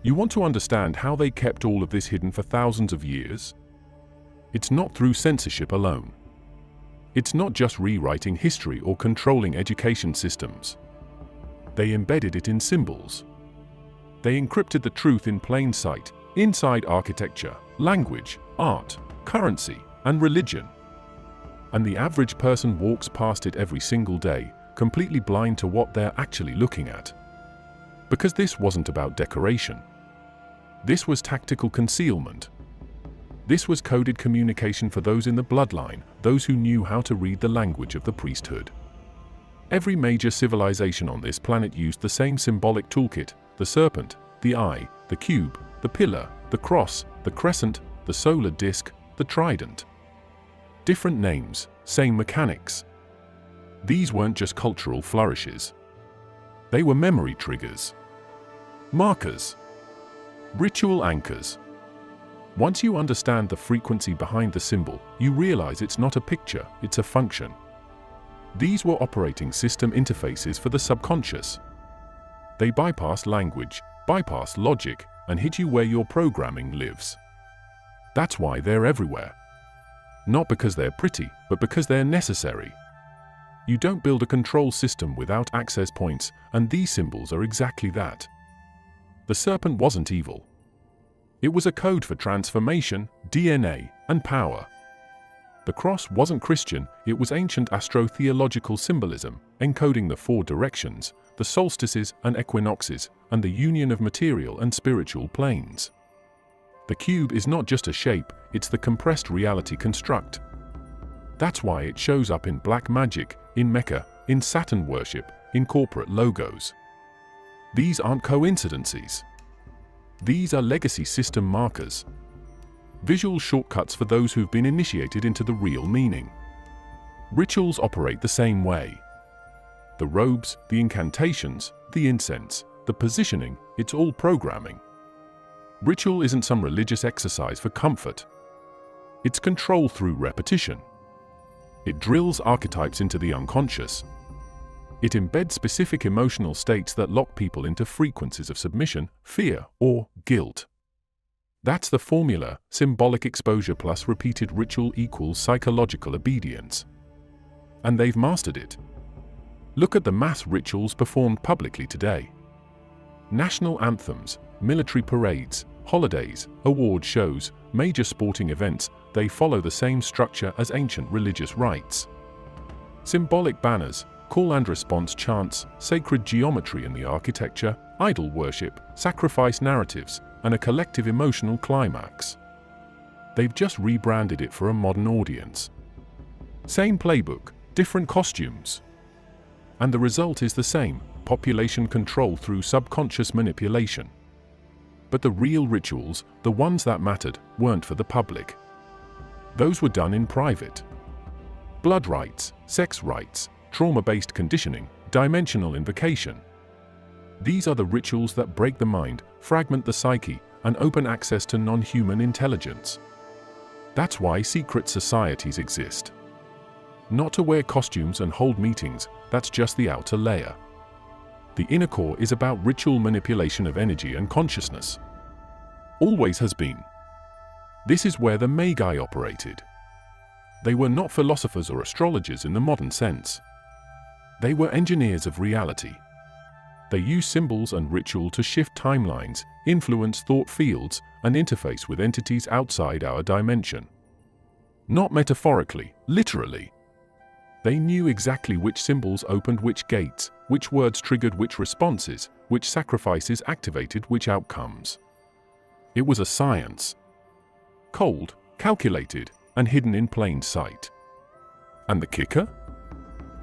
You want to understand how they kept all of this hidden for thousands of years? It's not through censorship alone. It's not just rewriting history or controlling education systems. They embedded it in symbols. They encrypted the truth in plain sight, inside architecture, language, art, currency, and religion. And the average person walks past it every single day, completely blind to what they're actually looking at. Because this wasn't about decoration. This was tactical concealment. This was coded communication for those in the bloodline, those who knew how to read the language of the priesthood. Every major civilization on this planet used the same symbolic toolkit: the serpent, the eye, the cube, the pillar, the cross, the crescent, the solar disk, the trident. Different names, same mechanics. These weren't just cultural flourishes. They were memory triggers, markers, ritual anchors. Once you understand the frequency behind the symbol, you realize it's not a picture, it's a function. These were operating system interfaces for the subconscious. They bypass language, bypass logic, and hit you where your programming lives. That's why they're everywhere. Not because they're pretty, but because they're necessary. You don't build a control system without access points, and these symbols are exactly that. The serpent wasn't evil. It was a code for transformation, DNA, and power. The cross wasn't Christian, it was ancient astro-theological symbolism, encoding the 4 directions, the solstices and equinoxes, and the union of material and spiritual planes. The cube is not just a shape, it's the compressed reality construct. That's why it shows up in black magic, in Mecca, in Saturn worship, in corporate logos. These aren't coincidences. These are legacy system markers. Visual shortcuts for those who've been initiated into the real meaning. Rituals operate the same way. The robes, the incantations, the incense, the positioning, it's all programming. Ritual isn't some religious exercise for comfort. It's control through repetition. It drills archetypes into the unconscious. It embeds specific emotional states that lock people into frequencies of submission, fear, or guilt. That's the formula: symbolic exposure plus repeated ritual equals psychological obedience. And they've mastered it. Look at the mass rituals performed publicly today. National anthems, military parades, holidays, award shows, major sporting events, they follow the same structure as ancient religious rites. Symbolic banners, call and response chants, sacred geometry in the architecture, idol worship, sacrifice narratives, and a collective emotional climax. They've just rebranded it for a modern audience. Same playbook, different costumes. And the result is the same: population control through subconscious manipulation. But the real rituals, the ones that mattered, weren't for the public. Those were done in private. Blood rites, sex rites, trauma-based conditioning, dimensional invocation. These are the rituals that break the mind, fragment the psyche, and open access to non-human intelligence. That's why secret societies exist. Not to wear costumes and hold meetings, that's just the outer layer. The inner core is about ritual manipulation of energy and consciousness. Always has been. This is where the Magi operated. They were not philosophers or astrologers in the modern sense. They were engineers of reality. They used symbols and ritual to shift timelines, influence thought fields, and interface with entities outside our dimension. Not metaphorically, literally. They knew exactly which symbols opened which gates, which words triggered which responses, which sacrifices activated which outcomes. It was a science. Cold, calculated, and hidden in plain sight. And the kicker?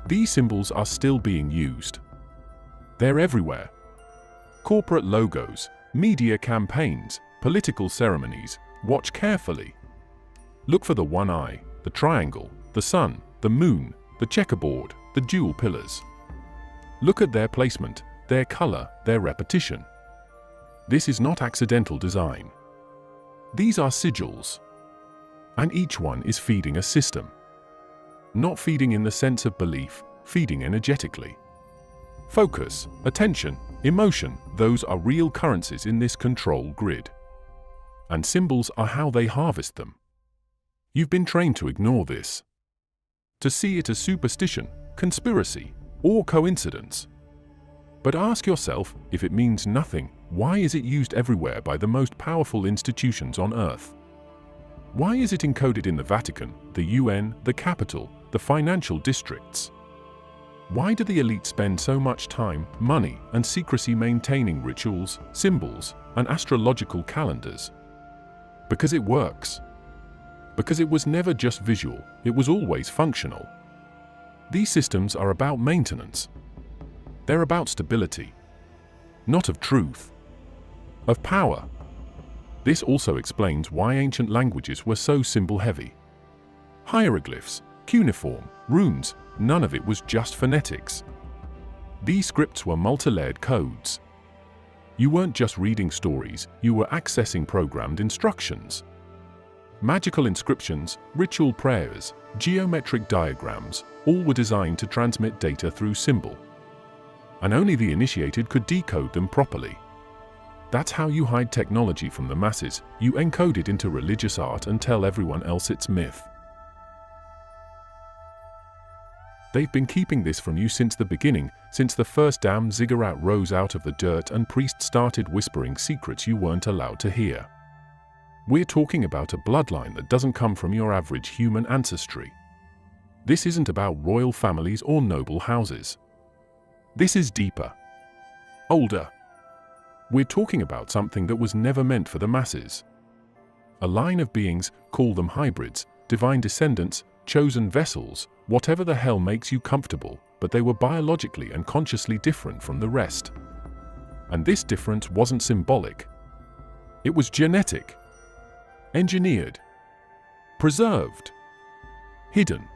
These symbols are still being used. They're everywhere. Corporate logos, media campaigns, political ceremonies. Watch carefully. Look for the one eye, the triangle, the sun, the moon, the checkerboard, the dual pillars. Look at their placement, their color, their repetition. This is not accidental design. These are sigils. And each one is feeding a system. Not feeding in the sense of belief, feeding energetically. Focus, attention, emotion, those are real currencies in this control grid. And symbols are how they harvest them. You've been trained to ignore this, to see it as superstition, conspiracy, or coincidence. But ask yourself, if it means nothing, why is it used everywhere by the most powerful institutions on Earth? Why is it encoded in the Vatican, the UN, the Capitol, the financial districts? Why do the elite spend so much time, money, and secrecy maintaining rituals, symbols, and astrological calendars? Because it works. Because it was never just visual, it was always functional. These systems are about maintenance. They're about stability. Not of truth. Of power. This also explains why ancient languages were so symbol-heavy. Hieroglyphs, cuneiform, runes, none of it was just phonetics. These scripts were multi-layered codes. You weren't just reading stories, you were accessing programmed instructions. Magical inscriptions, ritual prayers, geometric diagrams, all were designed to transmit data through symbol. And only the initiated could decode them properly. That's how you hide technology from the masses. You encode it into religious art and tell everyone else it's myth. They've been keeping this from you since the beginning, since the first damn ziggurat rose out of the dirt and priests started whispering secrets you weren't allowed to hear. We're talking about a bloodline that doesn't come from your average human ancestry. This isn't about royal families or noble houses. This is deeper. Older. We're talking about something that was never meant for the masses. A line of beings, call them hybrids, divine descendants, chosen vessels, whatever the hell makes you comfortable, but they were biologically and consciously different from the rest. And this difference wasn't symbolic. It was genetic. Engineered. Preserved. Hidden.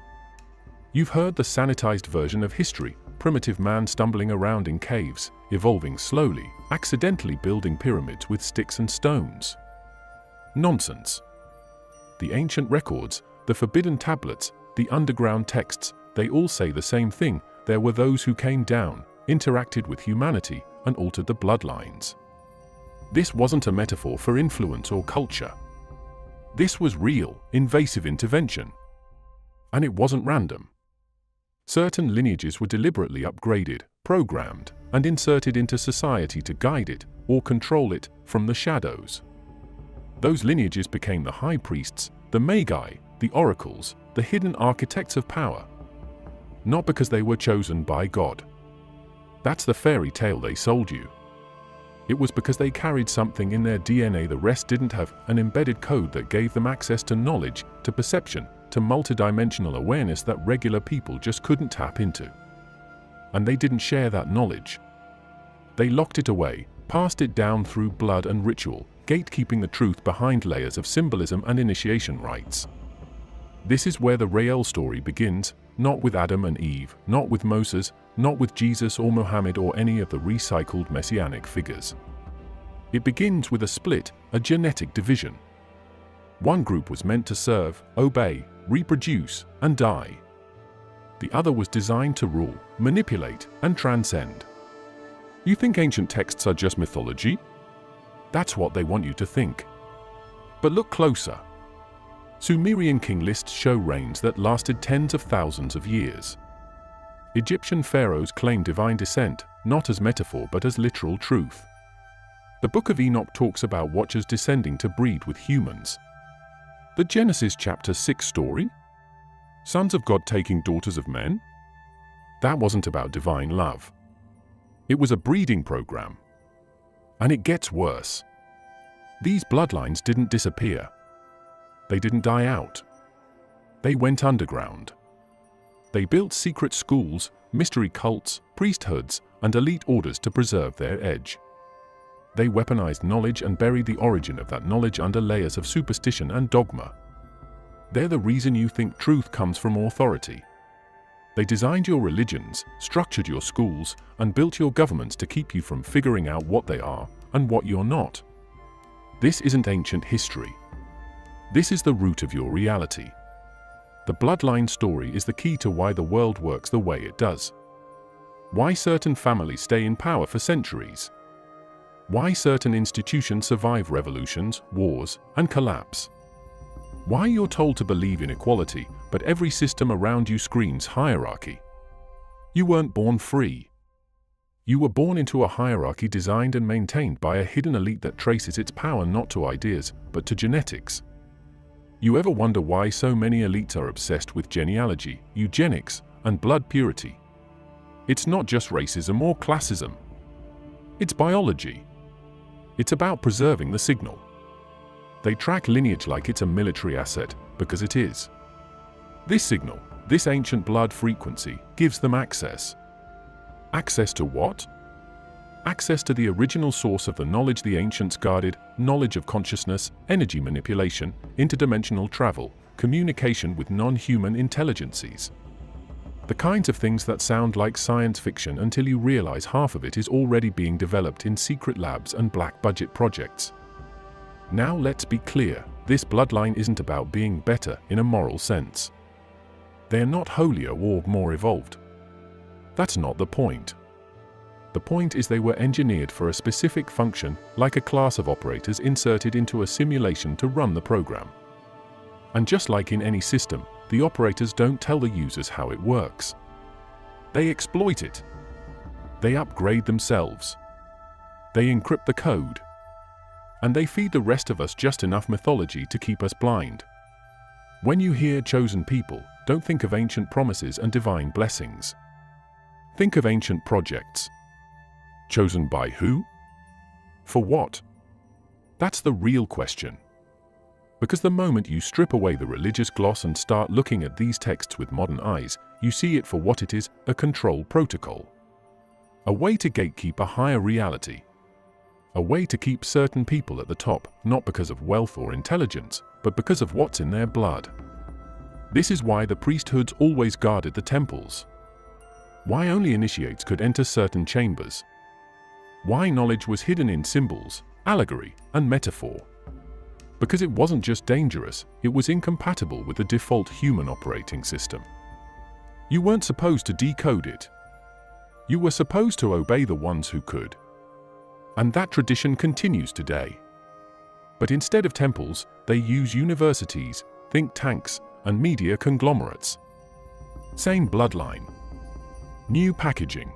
You've heard the sanitized version of history, primitive man stumbling around in caves, evolving slowly, accidentally building pyramids with sticks and stones. Nonsense. The ancient records, the forbidden tablets, the underground texts, they all say the same thing. There were those who came down, interacted with humanity, and altered the bloodlines. This wasn't a metaphor for influence or culture. This was real, invasive intervention. And it wasn't random. Certain lineages were deliberately upgraded, programmed, and inserted into society to guide it, or control it, from the shadows. Those lineages became the high priests, the magi, the oracles, the hidden architects of power. Not because they were chosen by God. That's the fairy tale they sold you. It was because they carried something in their DNA the rest didn't have, an embedded code that gave them access to knowledge, to perception, to multidimensional awareness that regular people just couldn't tap into. And they didn't share that knowledge. They locked it away, passed it down through blood and ritual, gatekeeping the truth behind layers of symbolism and initiation rites. This is where the Rael story begins, not with Adam and Eve, not with Moses, not with Jesus or Muhammad or any of the recycled messianic figures. It begins with a split, a genetic division. One group was meant to serve, obey, reproduce, and die. The other was designed to rule, manipulate, and transcend. You think ancient texts are just mythology? That's what they want you to think. But look closer. Sumerian king lists show reigns that lasted tens of thousands of years. Egyptian pharaohs claim divine descent, not as metaphor but as literal truth. The Book of Enoch talks about watchers descending to breed with humans. The Genesis chapter 6 story? Sons of God taking daughters of men? That wasn't about divine love. It was a breeding program. And it gets worse. These bloodlines didn't disappear. They didn't die out. They went underground. They built secret schools, mystery cults, priesthoods, and elite orders to preserve their edge. They weaponized knowledge and buried the origin of that knowledge under layers of superstition and dogma. They're the reason you think truth comes from authority. They designed your religions, structured your schools, and built your governments to keep you from figuring out what they are and what you're not. This isn't ancient history. This is the root of your reality. The bloodline story is the key to why the world works the way it does. Why certain families stay in power for centuries. Why certain institutions survive revolutions, wars, and collapse. Why you're told to believe in equality, but every system around you screams hierarchy. You weren't born free. You were born into a hierarchy designed and maintained by a hidden elite that traces its power not to ideas, but to genetics. You ever wonder why so many elites are obsessed with genealogy, eugenics, and blood purity? It's not just racism or classism. It's biology. It's about preserving the signal. They track lineage like it's a military asset, because it is. This signal, this ancient blood frequency, gives them access. Access to what? Access to the original source of the knowledge the ancients guarded, knowledge of consciousness, energy manipulation, interdimensional travel, communication with non-human intelligences. The kinds of things that sound like science fiction until you realize half of it is already being developed in secret labs and black-budget projects. Now let's be clear, this bloodline isn't about being better in a moral sense. They're not holier or more evolved. That's not the point. The point is they were engineered for a specific function, like a class of operators inserted into a simulation to run the program. And just like in any system, the operators don't tell the users how it works. They exploit it. They upgrade themselves. They encrypt the code. And they feed the rest of us just enough mythology to keep us blind. When you hear chosen people, don't think of ancient promises and divine blessings. Think of ancient projects. Chosen by who? For what? That's the real question. Because the moment you strip away the religious gloss and start looking at these texts with modern eyes, you see it for what it is, a control protocol. A way to gatekeep a higher reality. A way to keep certain people at the top, not because of wealth or intelligence, but because of what's in their blood. This is why the priesthoods always guarded the temples. Why only initiates could enter certain chambers. Why knowledge was hidden in symbols, allegory, and metaphor. Because it wasn't just dangerous, it was incompatible with the default human operating system. You weren't supposed to decode it. You were supposed to obey the ones who could. And that tradition continues today. But instead of temples, they use universities, think tanks, and media conglomerates. Same bloodline. New packaging.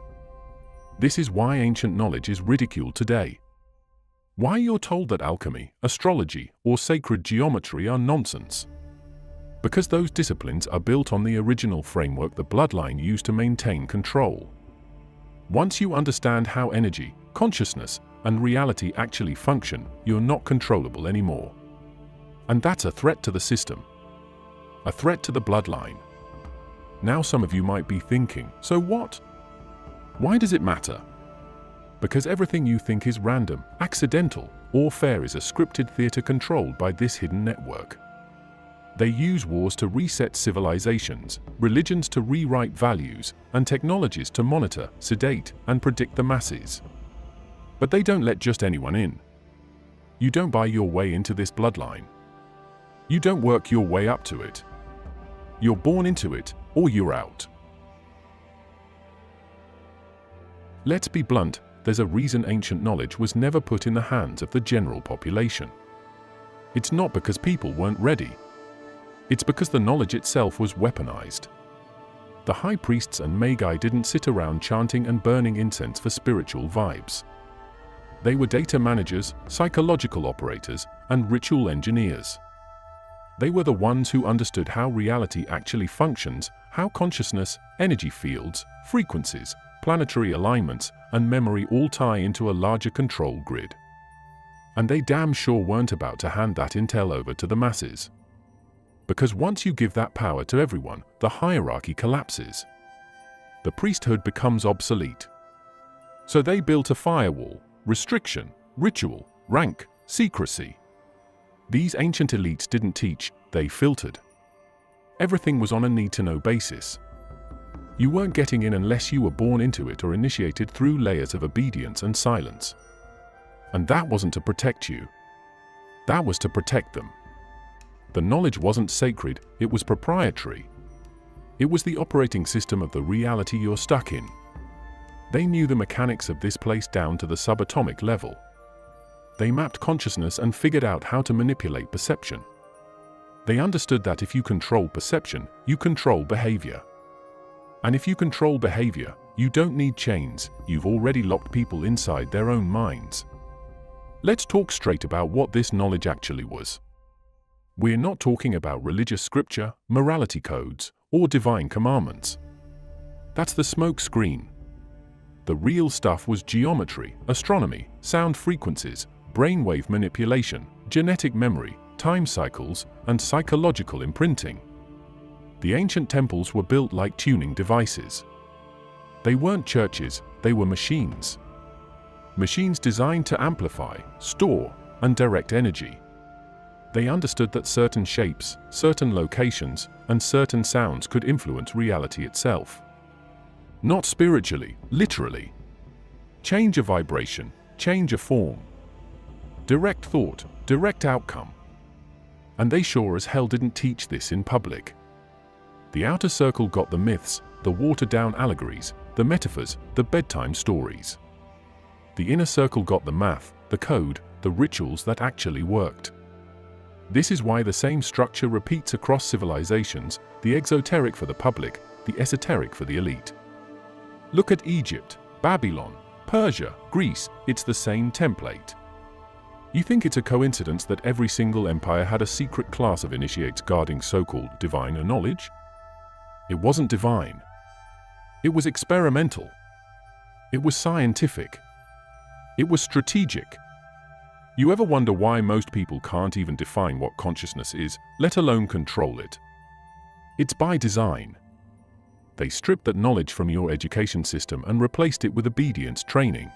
This is why ancient knowledge is ridiculed today. Why you're told that alchemy, astrology, or sacred geometry are nonsense. Because those disciplines are built on the original framework the bloodline used to maintain control. Once you understand how energy, consciousness, and reality actually function, you're not controllable anymore. And that's a threat to the system. A threat to the bloodline. Now some of you might be thinking, so what? Why does it matter? Because everything you think is random, accidental, or fair is a scripted theater controlled by this hidden network. They use wars to reset civilizations, religions to rewrite values, and technologies to monitor, sedate, and predict the masses. But they don't let just anyone in. You don't buy your way into this bloodline. You don't work your way up to it. You're born into it, or you're out. Let's be blunt, there's a reason ancient knowledge was never put in the hands of the general population. It's not because people weren't ready. It's because the knowledge itself was weaponized. The high priests and magi didn't sit around chanting and burning incense for spiritual vibes. They were data managers, psychological operators, and ritual engineers. They were the ones who understood how reality actually functions, how consciousness, energy fields, frequencies, planetary alignments, and memory all tie into a larger control grid. And they damn sure weren't about to hand that intel over to the masses. Because once you give that power to everyone, the hierarchy collapses. The priesthood becomes obsolete. So they built a firewall, restriction, ritual, rank, secrecy. These ancient elites didn't teach, they filtered. Everything was on a need-to-know basis. You weren't getting in unless you were born into it or initiated through layers of obedience and silence. And that wasn't to protect you. That was to protect them. The knowledge wasn't sacred, it was proprietary. It was the operating system of the reality you're stuck in. They knew the mechanics of this place down to the subatomic level. They mapped consciousness and figured out how to manipulate perception. They understood that if you control perception, you control behavior. And if you control behavior, you don't need chains, you've already locked people inside their own minds. Let's talk straight about what this knowledge actually was. We're not talking about religious scripture, morality codes, or divine commandments. That's the smoke screen. The real stuff was geometry, astronomy, sound frequencies, brainwave manipulation, genetic memory, time cycles, and psychological imprinting. The ancient temples were built like tuning devices. They weren't churches, they were machines. Machines designed to amplify, store, and direct energy. They understood that certain shapes, certain locations, and certain sounds could influence reality itself. Not spiritually, literally. Change a vibration, change a form. Direct thought, direct outcome. And they sure as hell didn't teach this in public. The outer circle got the myths, the watered-down allegories, the metaphors, the bedtime stories. The inner circle got the math, the code, the rituals that actually worked. This is why the same structure repeats across civilizations, the exoteric for the public, the esoteric for the elite. Look at Egypt, Babylon, Persia, Greece, it's the same template. You think it's a coincidence that every single empire had a secret class of initiates guarding so-called divine knowledge? It wasn't divine. It was experimental. It was scientific. It was strategic. You ever wonder why most people can't even define what consciousness is, let alone control it? It's by design. They stripped that knowledge from your education system and replaced it with obedience training.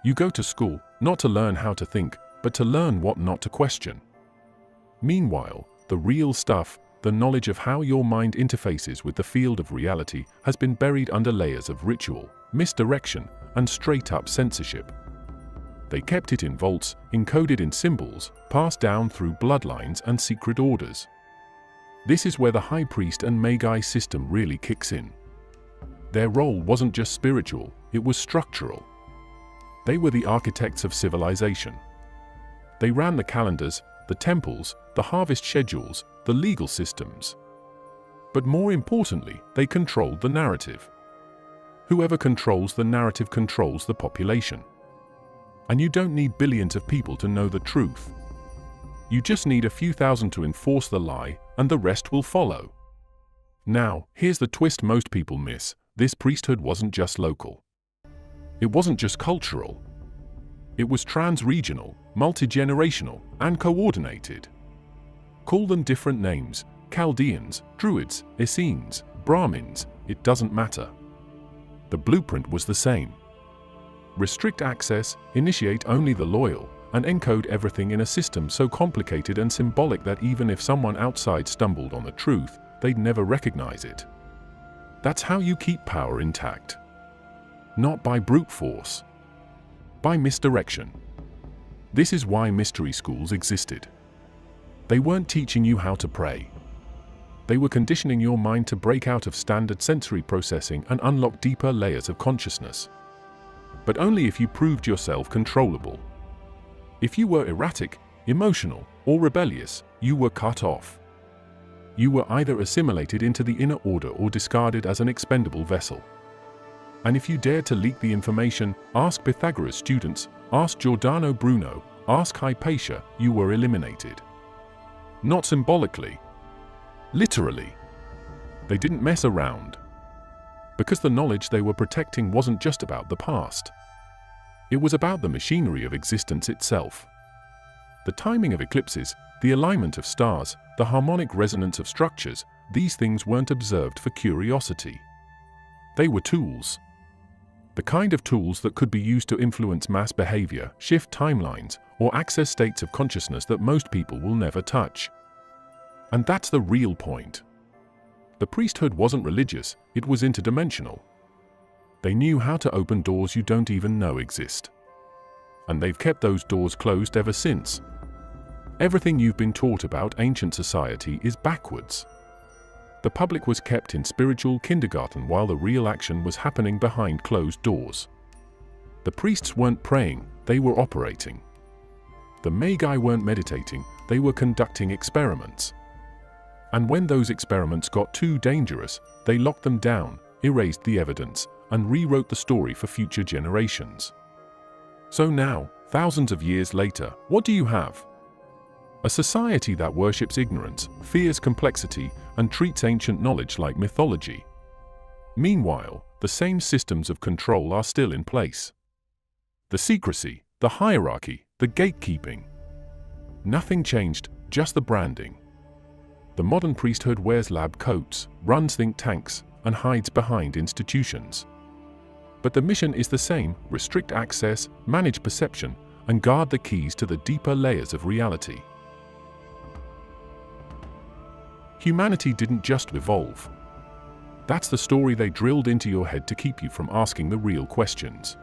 You go to school, not to learn how to think, but to learn what not to question. Meanwhile, the real stuff, the knowledge of how your mind interfaces with the field of reality, has been buried under layers of ritual, misdirection, and straight-up censorship. They kept it in vaults, encoded in symbols, passed down through bloodlines and secret orders. This is where the high priest and magi system really kicks in. Their role wasn't just spiritual, it was structural. They were the architects of civilization. They ran the calendars, the temples, the harvest schedules, the legal systems. But more importantly, they controlled the narrative. Whoever controls the narrative controls the population. And you don't need billions of people to know the truth. You just need a few thousand to enforce the lie, and the rest will follow. Now, here's the twist most people miss. This priesthood wasn't just local. It wasn't just cultural. It was trans-regional, multi-generational, and coordinated. Call them different names, Chaldeans, Druids, Essenes, Brahmins, it doesn't matter. The blueprint was the same. Restrict access, initiate only the loyal, and encode everything in a system so complicated and symbolic that even if someone outside stumbled on the truth, they'd never recognize it. That's how you keep power intact. Not by brute force. By misdirection. This is why mystery schools existed. They weren't teaching you how to pray. They were conditioning your mind to break out of standard sensory processing and unlock deeper layers of consciousness. But only if you proved yourself controllable. If you were erratic, emotional, or rebellious, you were cut off. You were either assimilated into the inner order or discarded as an expendable vessel. And if you dared to leak the information, ask Pythagoras' students, ask Giordano Bruno, ask Hypatia, you were eliminated. Not symbolically. Literally. They didn't mess around. Because the knowledge they were protecting wasn't just about the past. It was about the machinery of existence itself. The timing of eclipses, the alignment of stars, the harmonic resonance of structures, these things weren't observed for curiosity. They were tools. The kind of tools that could be used to influence mass behavior, shift timelines, or access states of consciousness that most people will never touch. And that's the real point. The priesthood wasn't religious, it was interdimensional. They knew how to open doors you don't even know exist. And they've kept those doors closed ever since. Everything you've been taught about ancient society is backwards. The public was kept in spiritual kindergarten while the real action was happening behind closed doors. The priests weren't praying, they were operating. The Magi weren't meditating, they were conducting experiments. And when those experiments got too dangerous, they locked them down, erased the evidence, and rewrote the story for future generations. So now, thousands of years later, what do you have? A society that worships ignorance, fears complexity, and treats ancient knowledge like mythology. Meanwhile, the same systems of control are still in place. The secrecy, the hierarchy, the gatekeeping. Nothing changed, just the branding. The modern priesthood wears lab coats, runs think tanks, and hides behind institutions. But the mission is the same: restrict access, manage perception, and guard the keys to the deeper layers of reality. Humanity didn't just evolve. That's the story they drilled into your head to keep you from asking the real questions.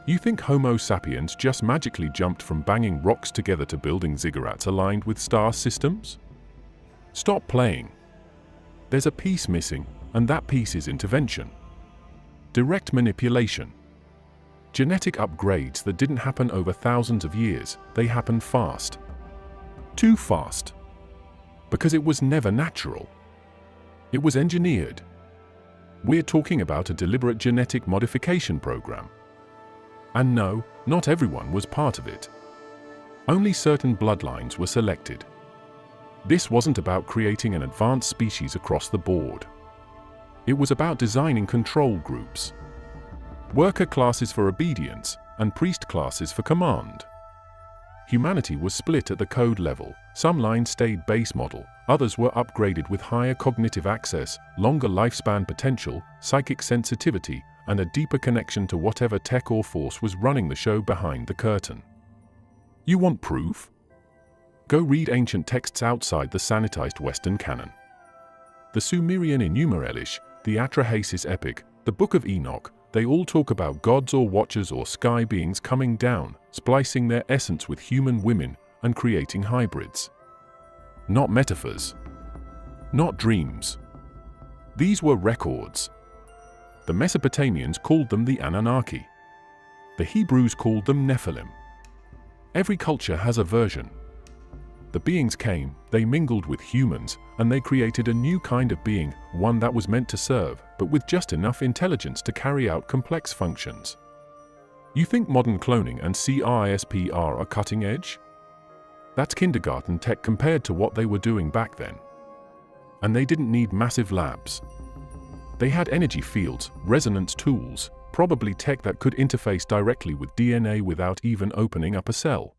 You think Homo sapiens just magically jumped from banging rocks together to building ziggurats aligned with star systems? Stop playing. There's a piece missing, and that piece is intervention. Direct manipulation. Genetic upgrades that didn't happen over thousands of years, they happened fast. Too fast. Because it was never natural. It was engineered. We're talking about a deliberate genetic modification program. And no, not everyone was part of it. Only certain bloodlines were selected. This wasn't about creating an advanced species across the board. It was about designing control groups. Worker classes for obedience, and priest classes for command. Humanity was split at the code level. Some lines stayed base model, others were upgraded with higher cognitive access, longer lifespan potential, psychic sensitivity, and a deeper connection to whatever tech or force was running the show behind the curtain. You want proof? Go read ancient texts outside the sanitized Western canon. The Sumerian Enuma Elish, the Atrahasis epic, the Book of Enoch, they all talk about gods or watchers or sky beings coming down, splicing their essence with human women, and creating hybrids. Not metaphors. Not dreams. These were records. The Mesopotamians called them the Anunnaki. The Hebrews called them Nephilim. Every culture has a version. The beings came, they mingled with humans, and they created a new kind of being, one that was meant to serve, but with just enough intelligence to carry out complex functions. You think modern cloning and CRISPR are cutting edge? That's kindergarten tech compared to what they were doing back then. And they didn't need massive labs. They had energy fields, resonance tools, probably tech that could interface directly with DNA without even opening up a cell.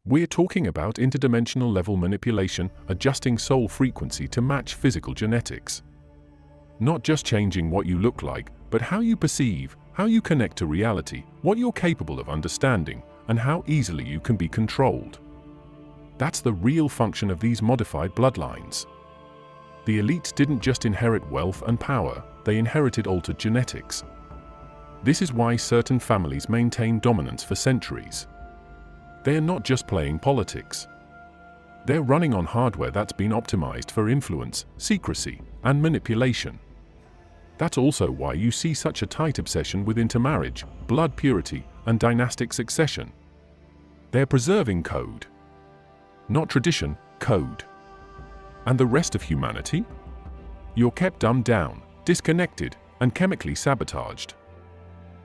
We're talking about interdimensional level manipulation, adjusting soul frequency to match physical genetics. Not just changing what you look like, but how you perceive, how you connect to reality, what you're capable of understanding, and how easily you can be controlled. That's the real function of these modified bloodlines. The elites didn't just inherit wealth and power, they inherited altered genetics. This is why certain families maintain dominance for centuries. They're not just playing politics. They're running on hardware that's been optimized for influence, secrecy, and manipulation. That's also why you see such a tight obsession with intermarriage, blood purity, and dynastic succession. They're preserving code. Not tradition, code. And the rest of humanity? You're kept dumbed down, disconnected, and chemically sabotaged.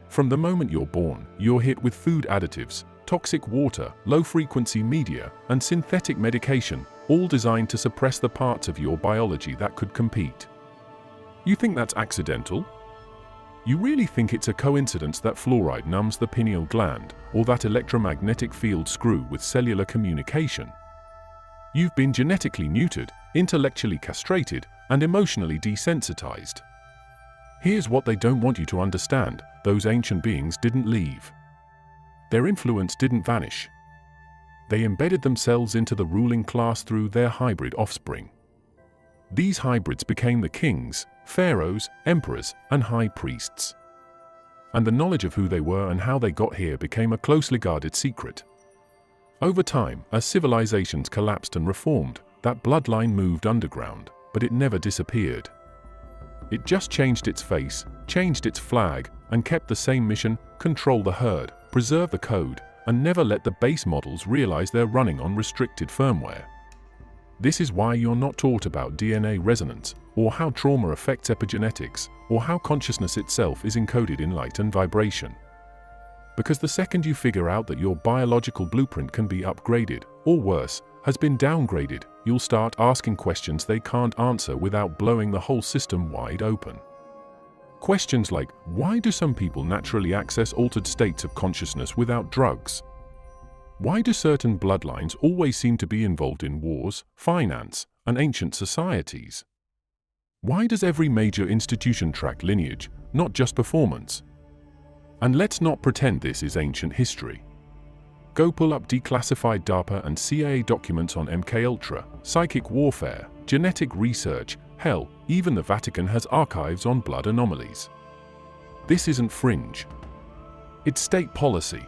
From the moment you're born, you're hit with food additives, toxic water, low-frequency media, and synthetic medication, all designed to suppress the parts of your biology that could compete. You think that's accidental? You really think it's a coincidence that fluoride numbs the pineal gland, or that electromagnetic fields screw with cellular communication? You've been genetically neutered, intellectually castrated, and emotionally desensitized. Here's what they don't want you to understand: those ancient beings didn't leave. Their influence didn't vanish. They embedded themselves into the ruling class through their hybrid offspring. These hybrids became the kings, pharaohs, emperors, and high priests. And the knowledge of who they were and how they got here became a closely guarded secret. Over time, as civilizations collapsed and reformed, that bloodline moved underground, but it never disappeared. It just changed its face, changed its flag, and kept the same mission: control the herd, preserve the code, and never let the base models realize they're running on restricted firmware. This is why you're not taught about DNA resonance, or how trauma affects epigenetics, or how consciousness itself is encoded in light and vibration. Because the second you figure out that your biological blueprint can be upgraded, or worse, has been downgraded, you'll start asking questions they can't answer without blowing the whole system wide open. Questions like, why do some people naturally access altered states of consciousness without drugs? Why do certain bloodlines always seem to be involved in wars, finance, and ancient societies? Why does every major institution track lineage, not just performance? And let's not pretend this is ancient history. Go pull up declassified DARPA and CIA documents on MKUltra, psychic warfare, genetic research. Hell, even the Vatican has archives on blood anomalies. This isn't fringe. It's state policy.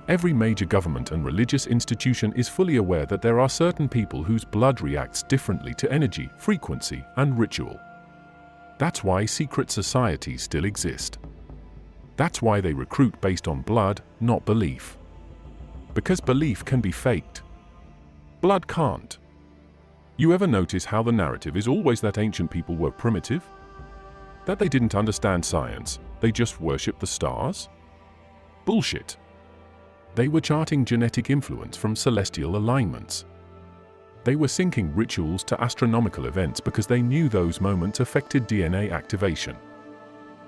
Every major government and religious institution is fully aware that there are certain people whose blood reacts differently to energy, frequency, and ritual. That's why secret societies still exist. That's why they recruit based on blood, not belief. Because belief can be faked. Blood can't. You ever notice how the narrative is always that ancient people were primitive? That they didn't understand science, they just worshipped the stars? Bullshit. They were charting genetic influence from celestial alignments. They were syncing rituals to astronomical events because they knew those moments affected DNA activation.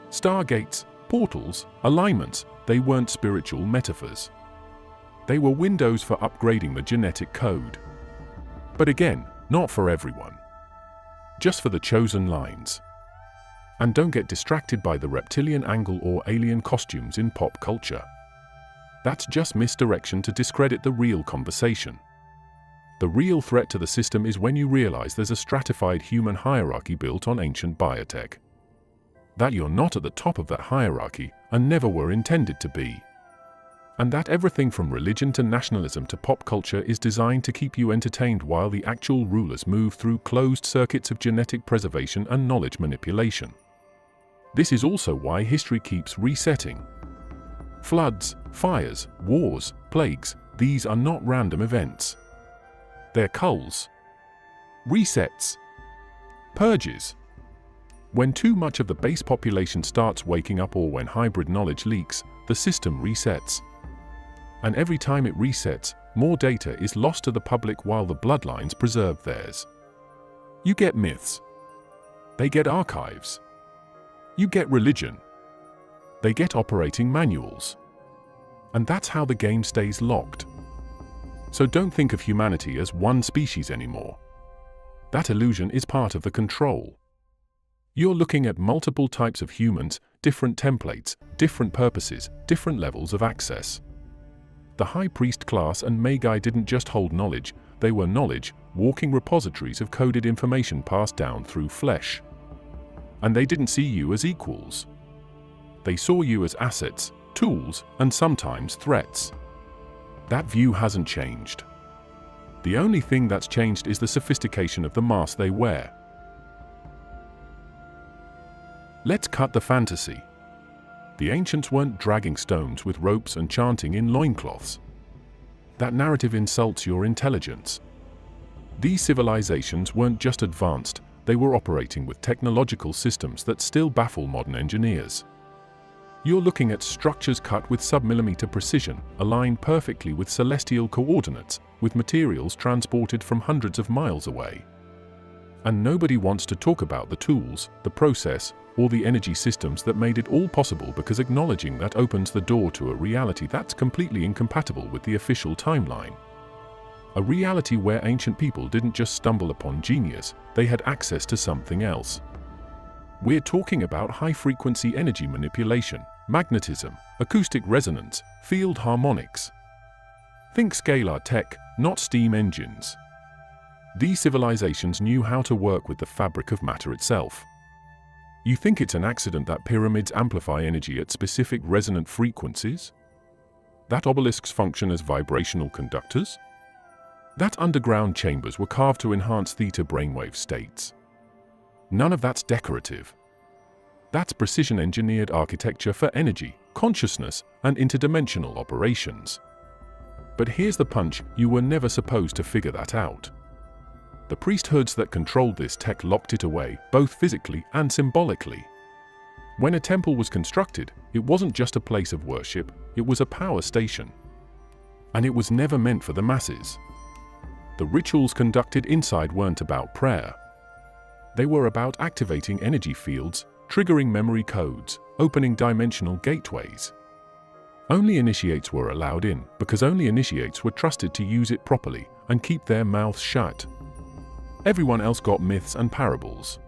Stargates, portals, alignments, they weren't spiritual metaphors. They were windows for upgrading the genetic code. But again, not for everyone. Just for the chosen lines. And don't get distracted by the reptilian angle or alien costumes in pop culture. That's just misdirection to discredit the real conversation. The real threat to the system is when you realize there's a stratified human hierarchy built on ancient biotech. That you're not at the top of that hierarchy and never were intended to be. And that everything from religion to nationalism to pop culture is designed to keep you entertained while the actual rulers move through closed circuits of genetic preservation and knowledge manipulation. This is also why history keeps resetting. Floods, fires, wars, plagues, these are not random events. They're culls. Resets. Purges. When too much of the base population starts waking up or when hybrid knowledge leaks, the system resets. And every time it resets, more data is lost to the public while the bloodlines preserve theirs. You get myths. They get archives. You get religion. They get operating manuals. And that's how the game stays locked. So don't think of humanity as one species anymore. That illusion is part of the control. You're looking at multiple types of humans, different templates, different purposes, different levels of access. The high priest class and Magi didn't just hold knowledge, they were knowledge, walking repositories of coded information passed down through flesh. And they didn't see you as equals. They saw you as assets, tools, and sometimes threats. That view hasn't changed. The only thing that's changed is the sophistication of the mask they wear. Let's cut the fantasy. The ancients weren't dragging stones with ropes and chanting in loincloths. That narrative insults your intelligence. These civilizations weren't just advanced, they were operating with technological systems that still baffle modern engineers. You're looking at structures cut with sub-millimeter precision, aligned perfectly with celestial coordinates, with materials transported from hundreds of miles away. And nobody wants to talk about the tools, the process, or the energy systems that made it all possible, because acknowledging that opens the door to a reality that's completely incompatible with the official timeline. A reality where ancient people didn't just stumble upon genius, they had access to something else. We're talking about high-frequency energy manipulation, magnetism, acoustic resonance, field harmonics. Think scalar tech, not steam engines. These civilizations knew how to work with the fabric of matter itself. You think it's an accident that pyramids amplify energy at specific resonant frequencies? That obelisks function as vibrational conductors? That underground chambers were carved to enhance theta brainwave states? None of that's decorative. That's precision-engineered architecture for energy, consciousness, and interdimensional operations. But here's the punch: you were never supposed to figure that out. The priesthoods that controlled this tech locked it away, both physically and symbolically. When a temple was constructed, it wasn't just a place of worship, it was a power station. And it was never meant for the masses. The rituals conducted inside weren't about prayer. They were about activating energy fields, triggering memory codes, opening dimensional gateways. Only initiates were allowed in, because only initiates were trusted to use it properly and keep their mouths shut. Everyone else got myths and parables.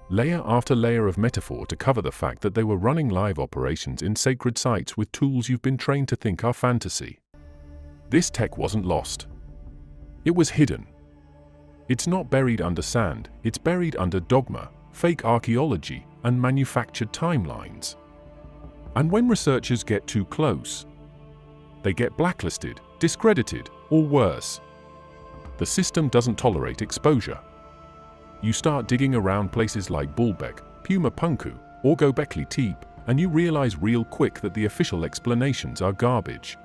Layer after layer of metaphor to cover the fact that they were running live operations in sacred sites with tools you've been trained to think are fantasy. This tech wasn't lost. It was hidden. It's not buried under sand, it's buried under dogma, fake archaeology, and manufactured timelines. And when researchers get too close, they get blacklisted, discredited, or worse. The system doesn't tolerate exposure. You start digging around places like Baalbek, Puma Punku, or Göbekli Tepe, and you realize real quick that the official explanations are garbage.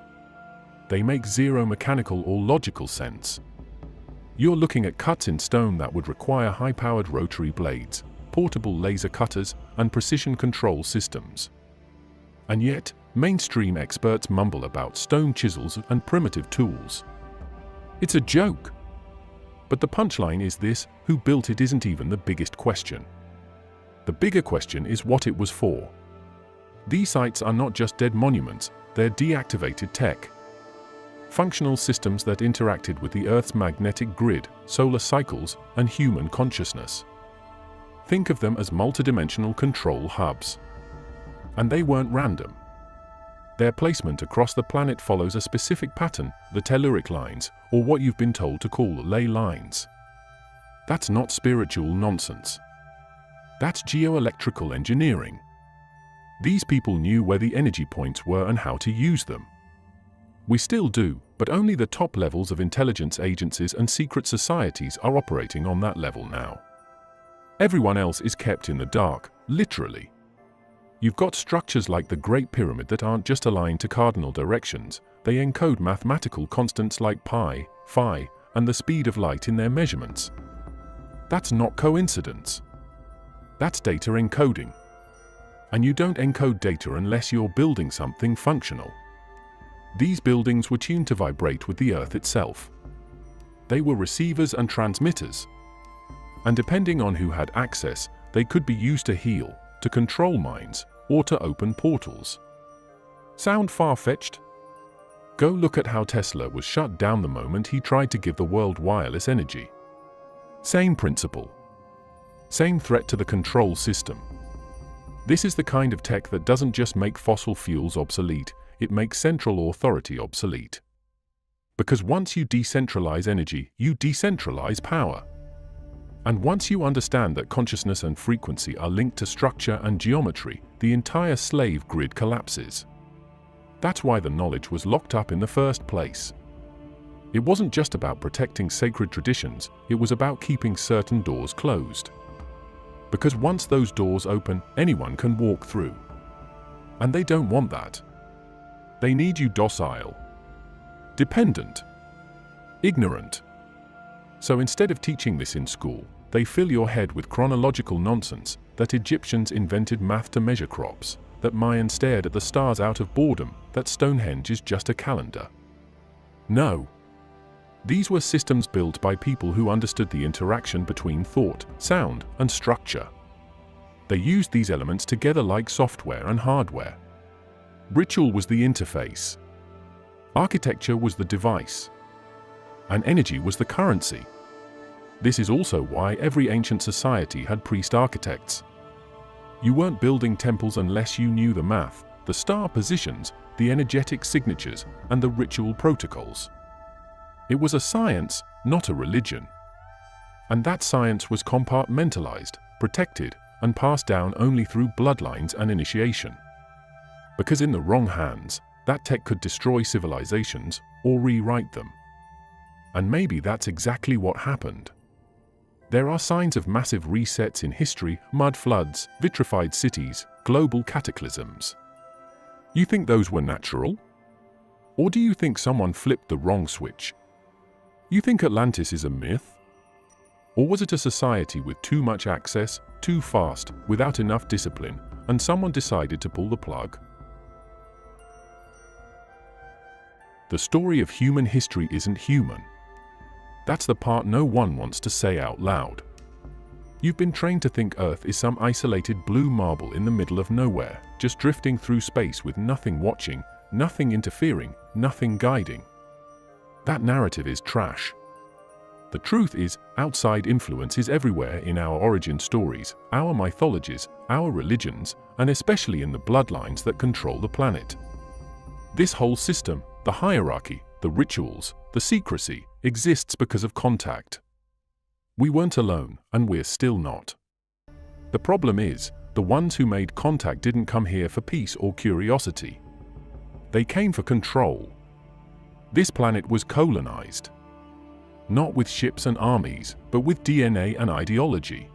They make zero mechanical or logical sense. You're looking at cuts in stone that would require high-powered rotary blades, portable laser cutters, and precision control systems. And yet, mainstream experts mumble about stone chisels and primitive tools. It's a joke. But the punchline is this: who built it isn't even the biggest question. The bigger question is what it was for. These sites are not just dead monuments, they're deactivated tech. Functional systems that interacted with the Earth's magnetic grid, solar cycles, and human consciousness. Think of them as multidimensional control hubs. And they weren't random. Their placement across the planet follows a specific pattern, the telluric lines, or what you've been told to call ley lines. That's not spiritual nonsense. That's geoelectrical engineering. These people knew where the energy points were and how to use them. We still do, but only the top levels of intelligence agencies and secret societies are operating on that level now. Everyone else is kept in the dark, literally. You've got structures like the Great Pyramid that aren't just aligned to cardinal directions, they encode mathematical constants like pi, phi, and the speed of light in their measurements. That's not coincidence. That's data encoding. And you don't encode data unless you're building something functional. These buildings were tuned to vibrate with the Earth itself. They were receivers and transmitters. And depending on who had access, they could be used to heal, to control minds, or to open portals. Sound far-fetched? Go look at how Tesla was shut down the moment he tried to give the world wireless energy. Same principle. Same threat to the control system. This is the kind of tech that doesn't just make fossil fuels obsolete, it makes central authority obsolete. Because once you decentralize energy, you decentralize power. And once you understand that consciousness and frequency are linked to structure and geometry, the entire slave grid collapses. That's why the knowledge was locked up in the first place. It wasn't just about protecting sacred traditions, it was about keeping certain doors closed. Because once those doors open, anyone can walk through. And they don't want that. They need you docile, dependent, ignorant. So instead of teaching this in school, they fill your head with chronological nonsense, that Egyptians invented math to measure crops, that Mayans stared at the stars out of boredom, that Stonehenge is just a calendar. No. These were systems built by people who understood the interaction between thought, sound, and structure. They used these elements together like software and hardware. Ritual was the interface. Architecture was the device. And energy was the currency. This is also why every ancient society had priest architects. You weren't building temples unless you knew the math, the star positions, the energetic signatures, and the ritual protocols. It was a science, not a religion. And that science was compartmentalized, protected, and passed down only through bloodlines and initiation. Because in the wrong hands, that tech could destroy civilizations or rewrite them. And maybe that's exactly what happened. There are signs of massive resets in history, mud floods, vitrified cities, global cataclysms. You think those were natural? Or do you think someone flipped the wrong switch? You think Atlantis is a myth? Or was it a society with too much access, too fast, without enough discipline, and someone decided to pull the plug? The story of human history isn't human. That's the part no one wants to say out loud. You've been trained to think Earth is some isolated blue marble in the middle of nowhere, just drifting through space with nothing watching, nothing interfering, nothing guiding. That narrative is trash. The truth is, outside influence is everywhere in our origin stories, our mythologies, our religions, and especially in the bloodlines that control the planet. This whole system, the hierarchy, the rituals, the secrecy, exists because of contact. We weren't alone, and we're still not. The problem is, the ones who made contact didn't come here for peace or curiosity. They came for control. This planet was colonized. Not with ships and armies, but with DNA and ideology.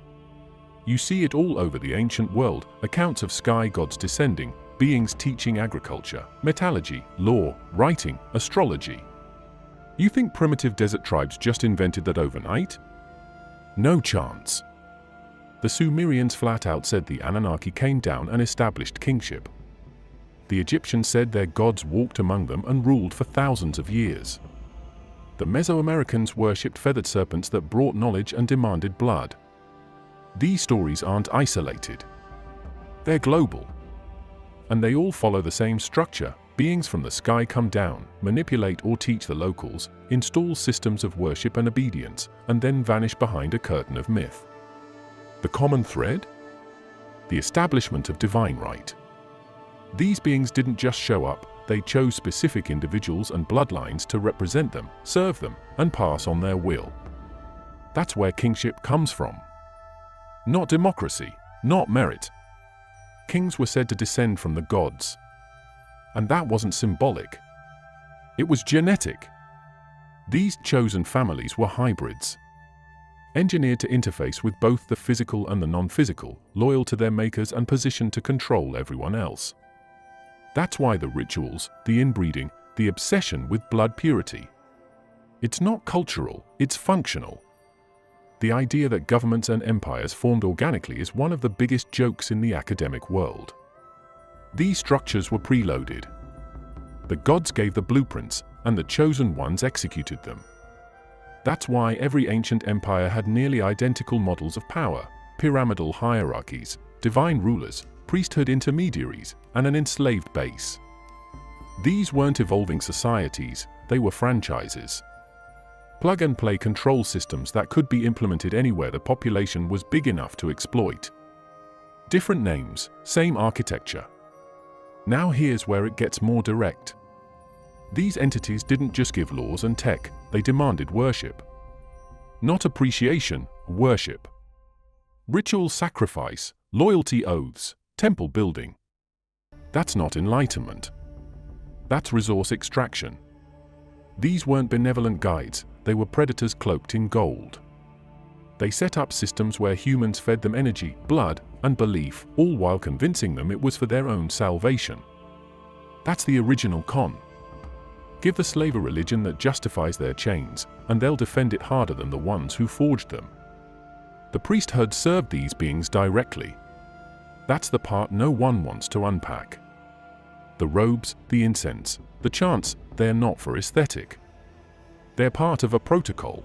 You see it all over the ancient world, accounts of sky gods descending, beings teaching agriculture, metallurgy, law, writing, astrology. You think primitive desert tribes just invented that overnight? No chance. The Sumerians flat out said the Anunnaki came down and established kingship. The Egyptians said their gods walked among them and ruled for thousands of years. The Mesoamericans worshipped feathered serpents that brought knowledge and demanded blood. These stories aren't isolated. They're global. And they all follow the same structure. Beings from the sky come down, manipulate or teach the locals, install systems of worship and obedience, and then vanish behind a curtain of myth. The common thread? The establishment of divine right. These beings didn't just show up, they chose specific individuals and bloodlines to represent them, serve them, and pass on their will. That's where kingship comes from. Not democracy, not merit. Kings were said to descend from the gods. And that wasn't symbolic. It was genetic. These chosen families were hybrids. Engineered to interface with both the physical and the non-physical, loyal to their makers and positioned to control everyone else. That's why the rituals, the inbreeding, the obsession with blood purity. It's not cultural, it's functional. The idea that governments and empires formed organically is one of the biggest jokes in the academic world. These structures were preloaded. The gods gave the blueprints, and the chosen ones executed them. That's why every ancient empire had nearly identical models of power, pyramidal hierarchies, divine rulers, priesthood intermediaries, and an enslaved base. These weren't evolving societies, they were franchises. Plug-and-play control systems that could be implemented anywhere the population was big enough to exploit. Different names, same architecture. Now here's where it gets more direct. These entities didn't just give laws and tech, they demanded worship. Not appreciation, worship. Ritual sacrifice, loyalty oaths, temple building. That's not enlightenment. That's resource extraction. These weren't benevolent guides, they were predators cloaked in gold. They set up systems where humans fed them energy, blood, and belief, all while convincing them it was for their own salvation. That's the original con. Give the slave a religion that justifies their chains, and they'll defend it harder than the ones who forged them. The priesthood served these beings directly. That's the part no one wants to unpack. The robes, the incense, the chants, they're not for aesthetic. They're part of a protocol.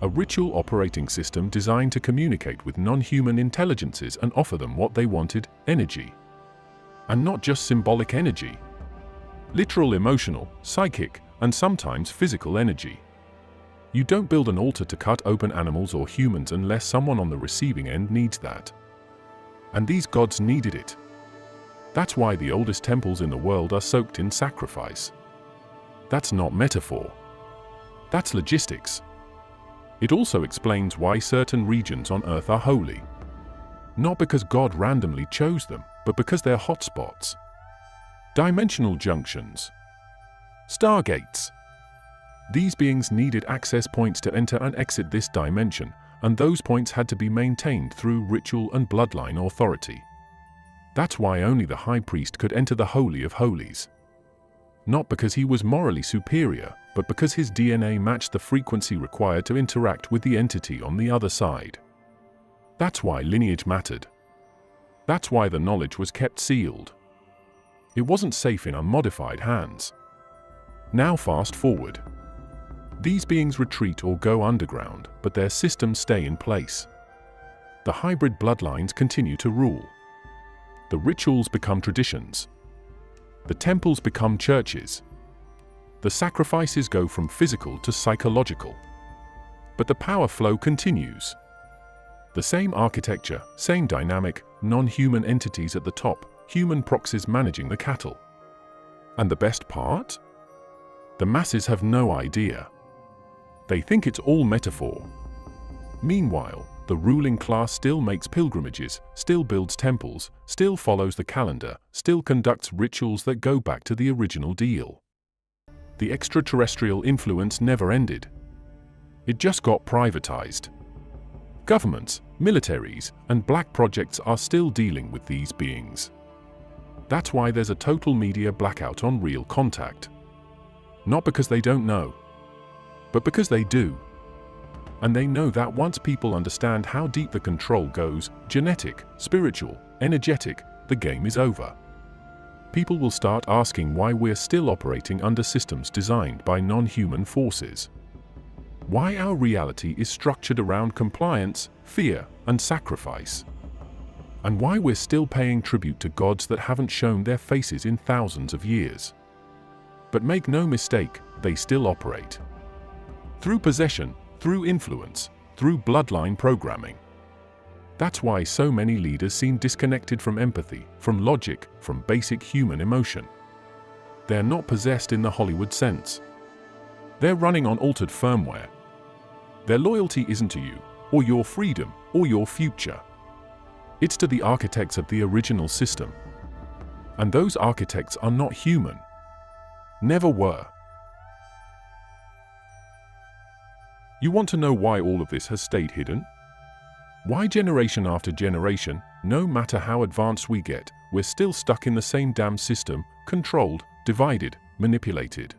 A ritual operating system designed to communicate with non-human intelligences and offer them what they wanted, energy. And not just symbolic energy. Literal emotional, psychic, and sometimes physical energy. You don't build an altar to cut open animals or humans unless someone on the receiving end needs that. And these gods needed it. That's why the oldest temples in the world are soaked in sacrifice. That's not metaphor. That's logistics. It also explains why certain regions on Earth are holy. Not because God randomly chose them, but because they're hotspots. Dimensional junctions. Stargates. These beings needed access points to enter and exit this dimension, and those points had to be maintained through ritual and bloodline authority. That's why only the high priest could enter the Holy of Holies. Not because he was morally superior, but because his DNA matched the frequency required to interact with the entity on the other side. That's why lineage mattered. That's why the knowledge was kept sealed. It wasn't safe in unmodified hands. Now fast forward. These beings retreat or go underground, but their systems stay in place. The hybrid bloodlines continue to rule. The rituals become traditions. The temples become churches. The sacrifices go from physical to psychological. But the power flow continues. The same architecture, same dynamic, non-human entities at the top, human proxies managing the cattle. And the best part? The masses have no idea. They think it's all metaphor. Meanwhile, the ruling class still makes pilgrimages, still builds temples, still follows the calendar, still conducts rituals that go back to the original deal. The extraterrestrial influence never ended. It just got privatized. Governments, militaries, and black projects are still dealing with these beings. That's why there's a total media blackout on real contact. Not because they don't know, but because they do. And they know that once people understand how deep the control goes, genetic, spiritual, energetic, the game is over. People will start asking why we're still operating under systems designed by non-human forces. Why our reality is structured around compliance, fear, and sacrifice. And why we're still paying tribute to gods that haven't shown their faces in thousands of years. But make no mistake, they still operate. Through possession, through influence, through bloodline programming. That's why so many leaders seem disconnected from empathy, from logic, from basic human emotion. They're not possessed in the Hollywood sense. They're running on altered firmware. Their loyalty isn't to you, or your freedom, or your future. It's to the architects of the original system. And those architects are not human. Never were. You want to know why all of this has stayed hidden? Why generation after generation, no matter how advanced we get, we're still stuck in the same damn system, controlled, divided, manipulated?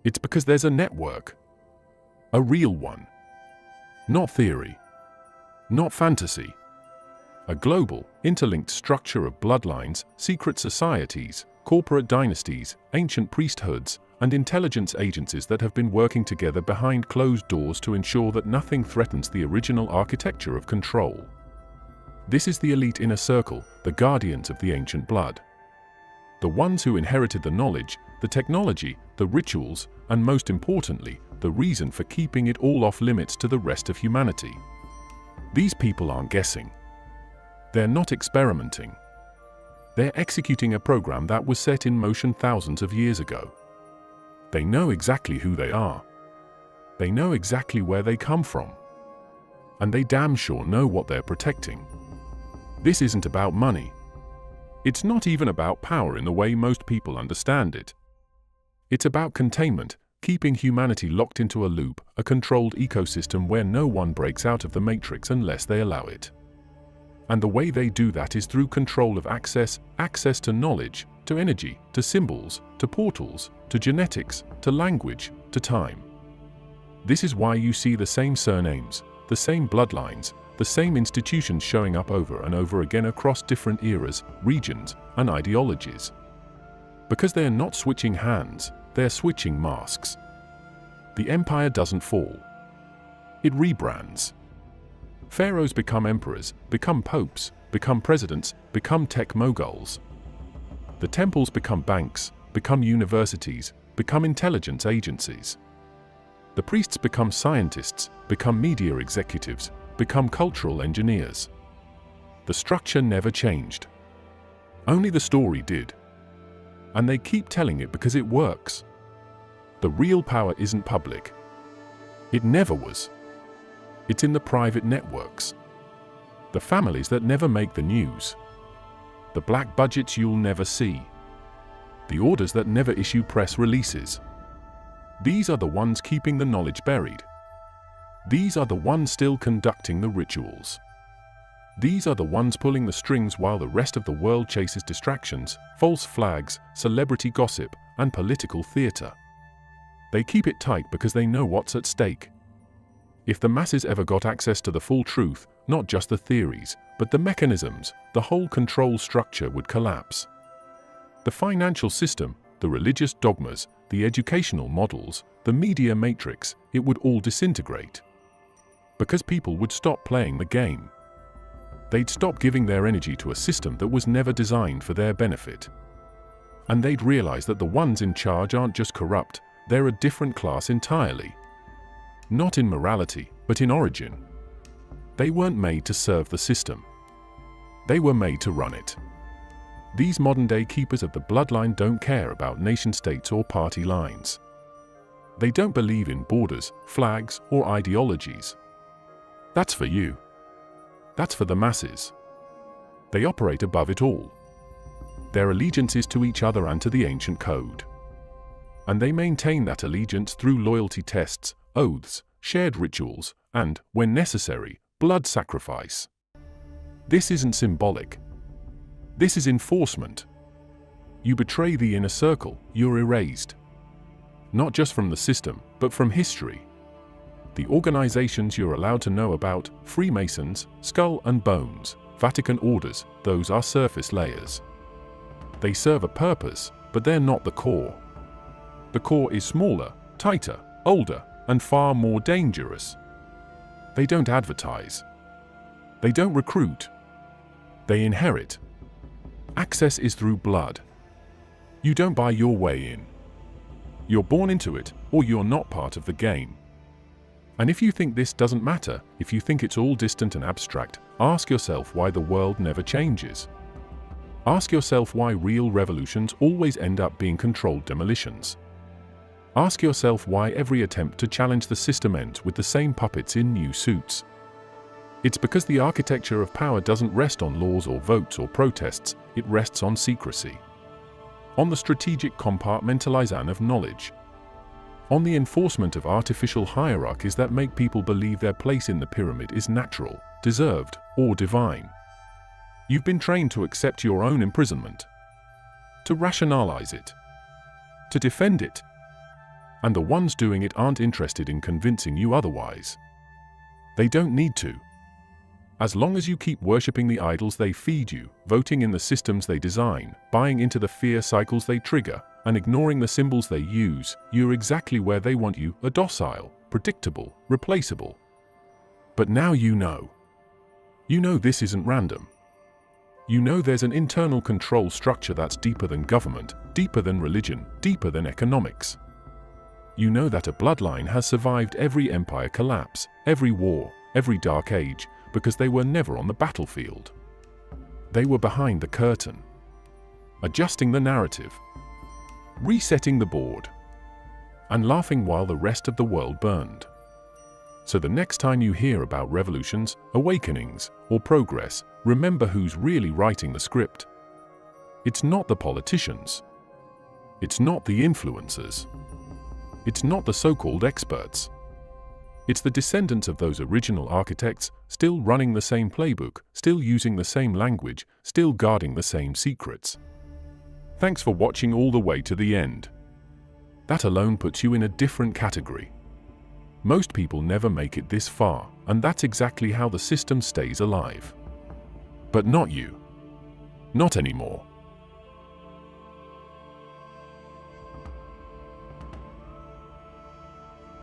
It's because there's a network. A real one. Not theory. Not fantasy. A global, interlinked structure of bloodlines, secret societies, corporate dynasties, ancient priesthoods, and intelligence agencies that have been working together behind closed doors to ensure that nothing threatens the original architecture of control. This is the elite inner circle, the guardians of the ancient blood. The ones who inherited the knowledge, the technology, the rituals, and most importantly, the reason for keeping it all off limits to the rest of humanity. These people aren't guessing. They're not experimenting. They're executing a program that was set in motion thousands of years ago. They know exactly who they are. They know exactly where they come from. And they damn sure know what they're protecting. This isn't about money. It's not even about power in the way most people understand it. It's about containment, keeping humanity locked into a loop, a controlled ecosystem where no one breaks out of the matrix unless they allow it. And the way they do that is through control of access to knowledge, to energy, to symbols, to portals, to genetics, to language, to time. This is why you see the same surnames, the same bloodlines, the same institutions showing up over and over again across different eras, regions, and ideologies. Because they're not switching hands, they're switching masks. The empire doesn't fall. It rebrands. Pharaohs become emperors, become popes, become presidents, become tech moguls. The temples become banks, become universities, become intelligence agencies. The priests become scientists, become media executives, become cultural engineers. The structure never changed. Only the story did. And they keep telling it because it works. The real power isn't public. It never was. It's in the private networks. The families that never make the news. The black budgets you'll never see. The orders that never issue press releases. These are the ones keeping the knowledge buried. These are the ones still conducting the rituals. These are the ones pulling the strings while the rest of the world chases distractions, false flags, celebrity gossip, and political theater. They keep it tight because they know what's at stake. If the masses ever got access to the full truth, not just the theories, but the mechanisms, the whole control structure would collapse. The financial system, the religious dogmas, the educational models, the media matrix, it would all disintegrate. Because people would stop playing the game. They'd stop giving their energy to a system that was never designed for their benefit. And they'd realize that the ones in charge aren't just corrupt, they're a different class entirely. Not in morality, but in origin. They weren't made to serve the system. They were made to run it. These modern-day keepers of the bloodline don't care about nation-states or party lines. They don't believe in borders, flags, or ideologies. That's for you. That's for the masses. They operate above it all. Their allegiance is to each other and to the ancient code. And they maintain that allegiance through loyalty tests, oaths, shared rituals, and, when necessary, blood sacrifice. This isn't symbolic. This is enforcement. You betray the inner circle, you're erased. Not just from the system, but from history. The organizations you're allowed to know about, Freemasons, Skull and Bones, Vatican orders, those are surface layers. They serve a purpose, but they're not the core. The core is smaller, tighter, older, and far more dangerous. They don't advertise. They don't recruit. They inherit. Access is through blood. You don't buy your way in. You're born into it, or you're not part of the game. And if you think this doesn't matter, if you think it's all distant and abstract, ask yourself why the world never changes. Ask yourself why real revolutions always end up being controlled demolitions. Ask yourself why every attempt to challenge the system ends with the same puppets in new suits. It's because the architecture of power doesn't rest on laws or votes or protests, it rests on secrecy. On the strategic compartmentalization of knowledge. On the enforcement of artificial hierarchies that make people believe their place in the pyramid is natural, deserved, or divine. You've been trained to accept your own imprisonment, to rationalize it, to defend it. And the ones doing it aren't interested in convincing you otherwise. They don't need to. As long as you keep worshipping the idols they feed you, voting in the systems they design, buying into the fear cycles they trigger, and ignoring the symbols they use, you're exactly where they want you, a docile, predictable, replaceable. But now you know. You know this isn't random. You know there's an internal control structure that's deeper than government, deeper than religion, deeper than economics. You know that a bloodline has survived every empire collapse, every war, every dark age, because they were never on the battlefield. They were behind the curtain, adjusting the narrative, resetting the board, and laughing while the rest of the world burned. So the next time you hear about revolutions, awakenings, or progress, remember who's really writing the script. It's not the politicians. It's not the influencers. It's not the so-called experts. It's the descendants of those original architects, still running the same playbook, still using the same language, still guarding the same secrets. Thanks for watching all the way to the end. That alone puts you in a different category. Most people never make it this far, and that's exactly how the system stays alive. But not you. Not anymore.